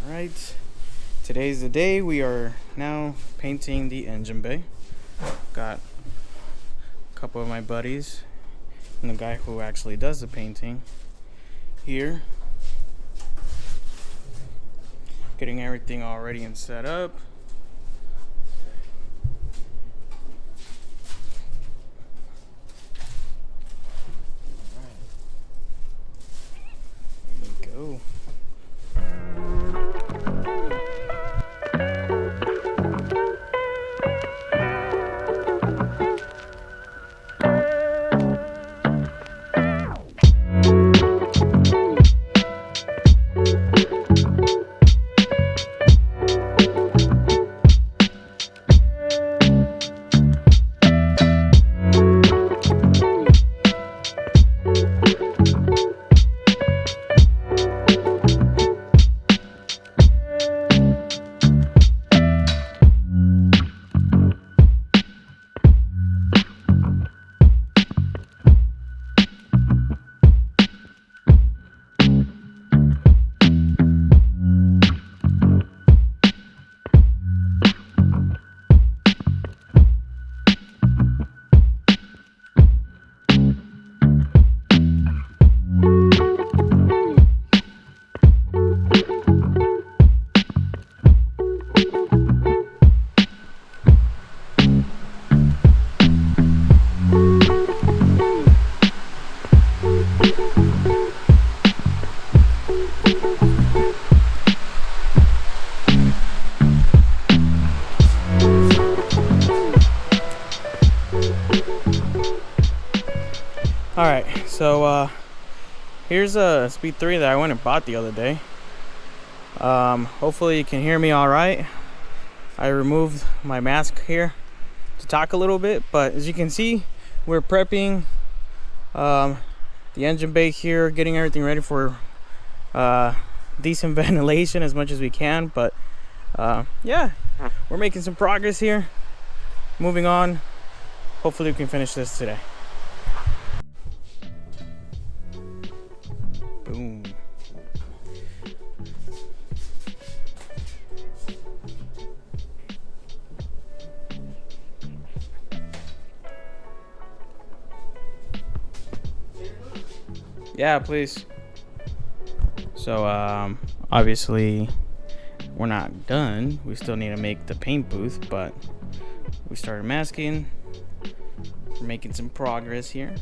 Alright, today's the day. We are now painting the engine bay. Got a couple of my buddies and the guy who actually does the painting here. Getting everything all ready and set up. There you go. Alright, so here's a Speed 3 that I went and bought the other day. Hopefully you can hear me alright. I removed my mask here to talk a little bit, but as you can see, we're prepping the engine bay here, getting everything ready for decent ventilation as much as we can. But yeah, we're making some progress here. Moving on. Hopefully we can finish this today. Boom. Yeah, please. So obviously we're not done. We still need to make the paint booth, but we started masking. We're making some progress here.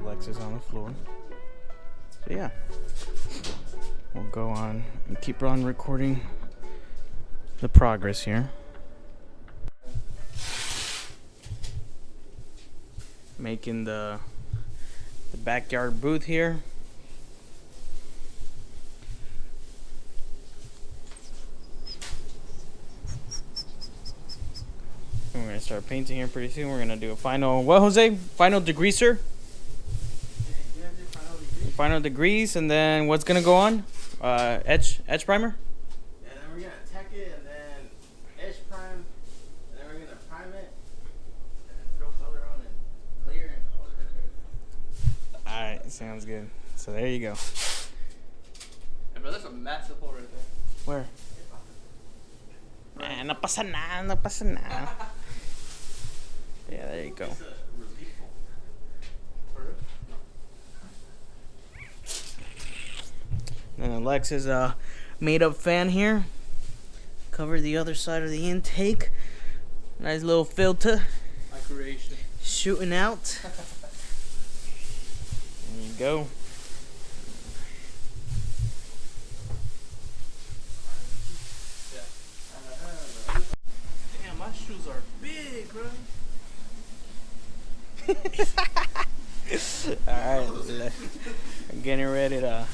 Alexa's on the floor. So yeah, we'll go on and keep on recording the progress here. Making the backyard booth here. And we're gonna start painting here pretty soon. We're gonna do a final, what, Jose? Final degreaser? Final degrease, and then what's gonna go on? Edge primer? And then we're gonna tack it, and then edge prime, and then we're gonna prime it, and then throw color on and clear and color. Alright, sounds good. So there you go. Hey, bro, that's a massive hole right there. Where? No pasa nada, no pasa nada. Yeah, there you go. It's a relief hole. For real? And Alexa's made up fan here. Cover the other side of the intake. Nice little filter. My creation. Shooting out. There you go. Damn, my shoes are big, bro. Alright, I'm getting ready to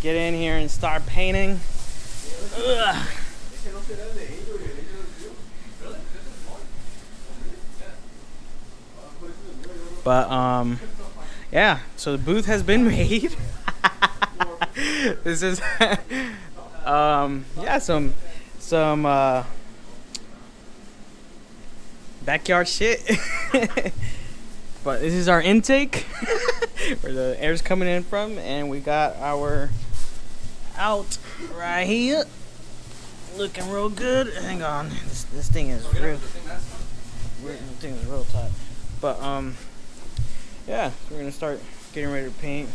get in here and start painting. Ugh. But yeah, so the booth has been made. This is yeah, some backyard shit. But this is our intake. where the air's coming in from, and we got our out right here, looking real good. Hang on, this thing is real. This thing is real tight. But yeah, so we're gonna start getting ready to paint,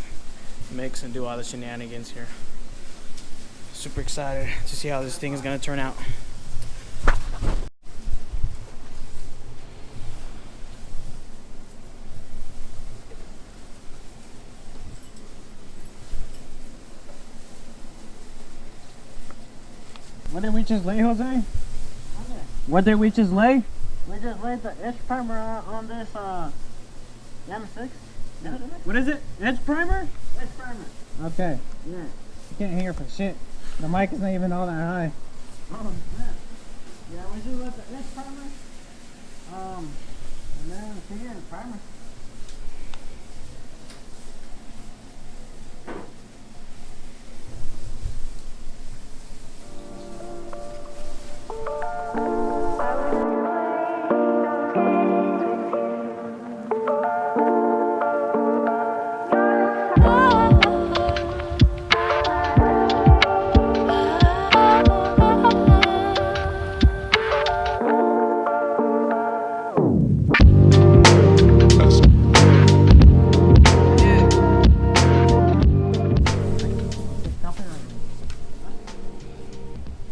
mix, and do all the shenanigans here. Super excited to see how this thing is gonna turn out. What did we just lay, Jose? What did we just lay? We just laid the edge primer on this Yamaha 6. What is it? Edge primer? Edge primer. Okay. Yeah. You can't hear for shit. The mic is not even all that high. Oh, yeah. Yeah, we just let the edge primer. And then figure the primer.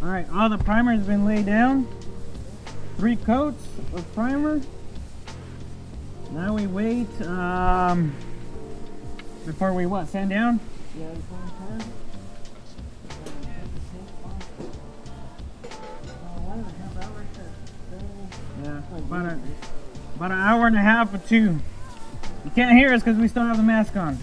Alright, all the primer has been laid down. 3 coats of primer. Now we wait before we what, sand down? Yeah, before we turn. 1.5 hours to Yeah, about an hour and a half or 2. You can't hear us because we still have the mask on.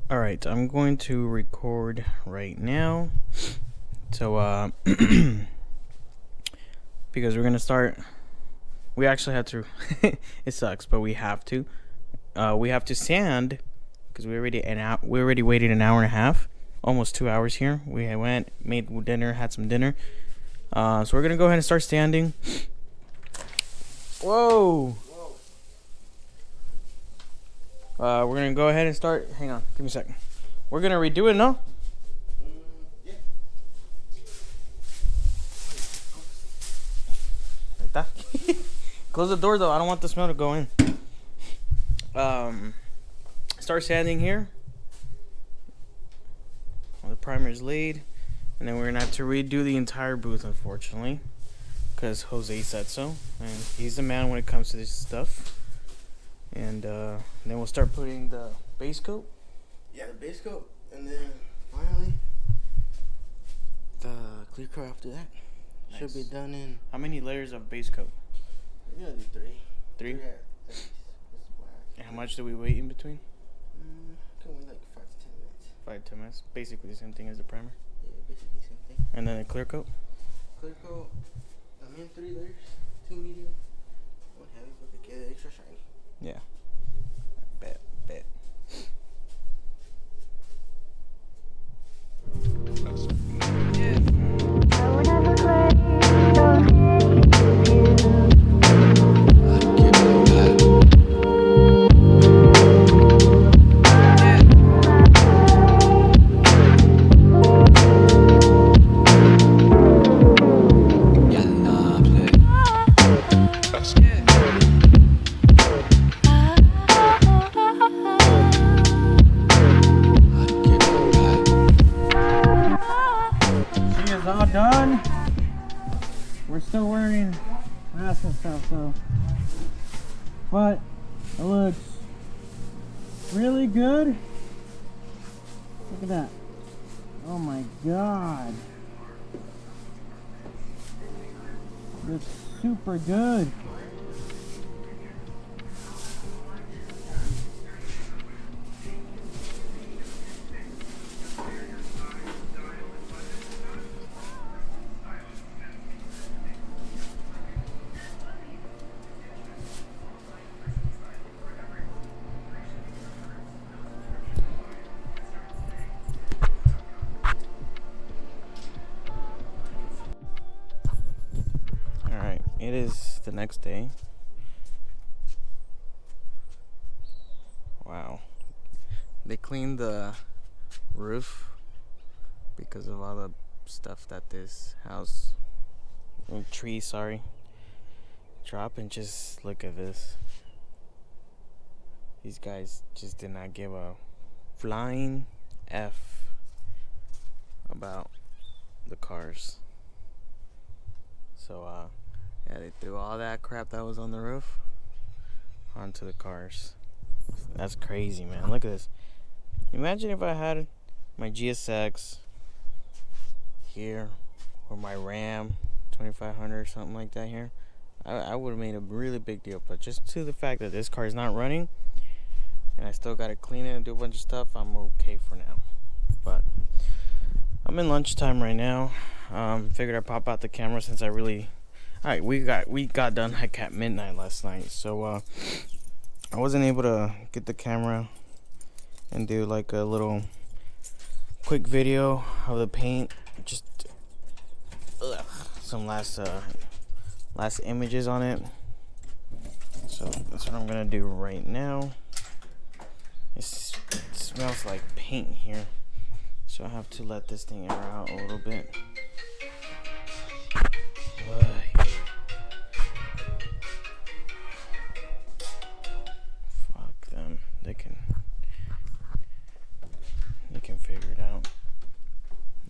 Alright, I'm going to record right now. So, because we're going to start, we actually have to, it sucks, but we have to sand, because we already waited an hour and a half, almost 2 hours here. We went, made dinner, had some dinner. So we're going to go ahead and start sanding. Whoa! We're gonna go ahead and start. Hang on, give me a second. We're gonna redo it, no? Yeah. Like that. Close the door though. I don't want the smell to go in. Start sanding here. Well, the primer is laid, and then we're gonna have to redo the entire booth, unfortunately, because Jose said so, and he's the man when it comes to this stuff. And then we'll start putting the base coat. Yeah, the base coat, and then finally the clear coat after that. Nice. Should be done in. How many layers of base coat? We're gonna do 3. 3? Yeah, this is black. And how much do we wait in between? Can wait like 5 to 10 minutes. 5 to 10 minutes. Basically the same thing as the primer. Yeah, basically same thing. And then the clear coat. Clear coat. I'm in 3 layers. 2 medium, 1 heavy, but they get it extra shiny. Yeah. Bet. All done. We're still wearing masks and stuff, so, but it looks really good. Look at that. Oh my god, looks super good. it is the next day. Wow. They cleaned the roof because of all the stuff that this house, tree, sorry, drop. And just look at this. These guys just did not give a flying F about the cars. So yeah, they threw all that crap that was on the roof onto the cars. That's crazy, man. Look at this. Imagine if I had my GSX here, or my Ram 2500 or something like that here. I would have made a really big deal. But just to the fact that this car is not running and I still got to clean it and do a bunch of stuff, I'm okay for now. But I'm in lunchtime right now. Figured I'd pop out the camera since I really... Alright, we got done like at midnight last night. So I wasn't able to get the camera and do like a little quick video of the paint. Just some last images on it. So that's what I'm gonna do right now. It smells like paint here, so I have to let this thing air out a little bit. Fuck them. They can figure it out.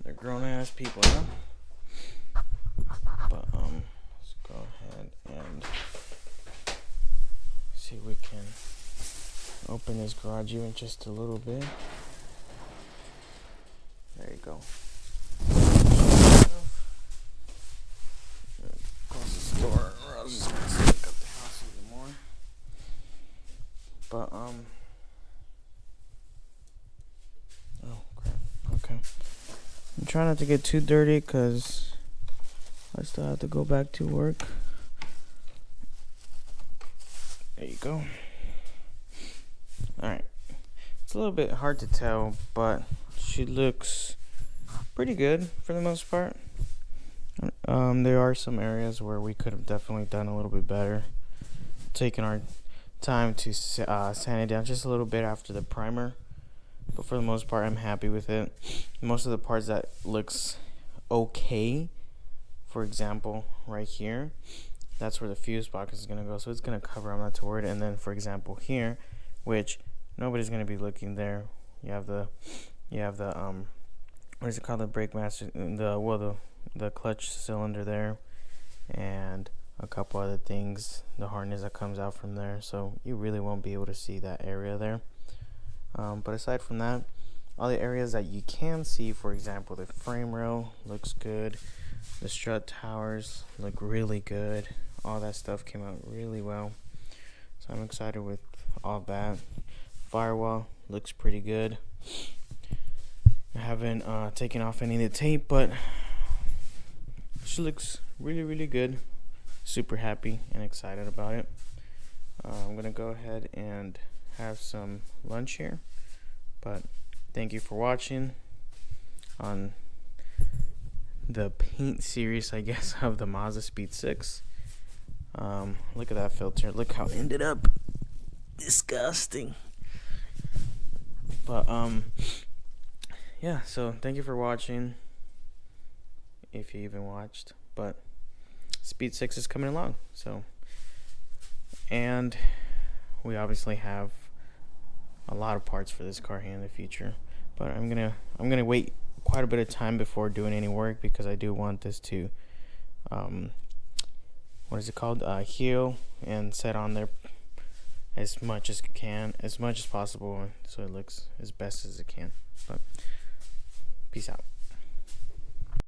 They're grown ass people, huh? But let's go ahead and see if we can open this garage even just a little bit. There you go. Close the store, or I was just gonna stick up the house even more. But oh crap. Okay. I'm trying not to get too dirty because I still have to go back to work. There you go. Alright. It's a little bit hard to tell, but she looks pretty good for the most part. There are some areas where we could have definitely done a little bit better. Taking our time to sand it down just a little bit after the primer. But for the most part, I'm happy with it. Most of the parts that looks okay, for example, right here, that's where the fuse box is going to go. So it's going to cover, I'm not too worried. And then, for example, here, which nobody's going to be looking there, you have the what is it called, the brake master, the clutch cylinder there, and a couple other things, the harness that comes out from there. So you really won't be able to see that area there. But aside from that, all the areas that you can see, for example, the frame rail looks good, the strut towers look really good, all that stuff came out really well. So I'm excited with all that. Firewall looks pretty good. I haven't taken off any of the tape, but she looks really good. Super happy and excited about it. I'm gonna go ahead and have some lunch here, but thank you for watching on the paint series, I guess, of the Mazdaspeed 6. Look at that filter. Look how it ended up. Disgusting. But yeah, so thank you for watching, if you even watched. But Speed 6 is coming along, so, and we obviously have a lot of parts for this car here in the future. But I'm gonna wait quite a bit of time before doing any work, because I do want this to what is it called, heal and set on there as much as possible, so it looks as best as it can. But peace out.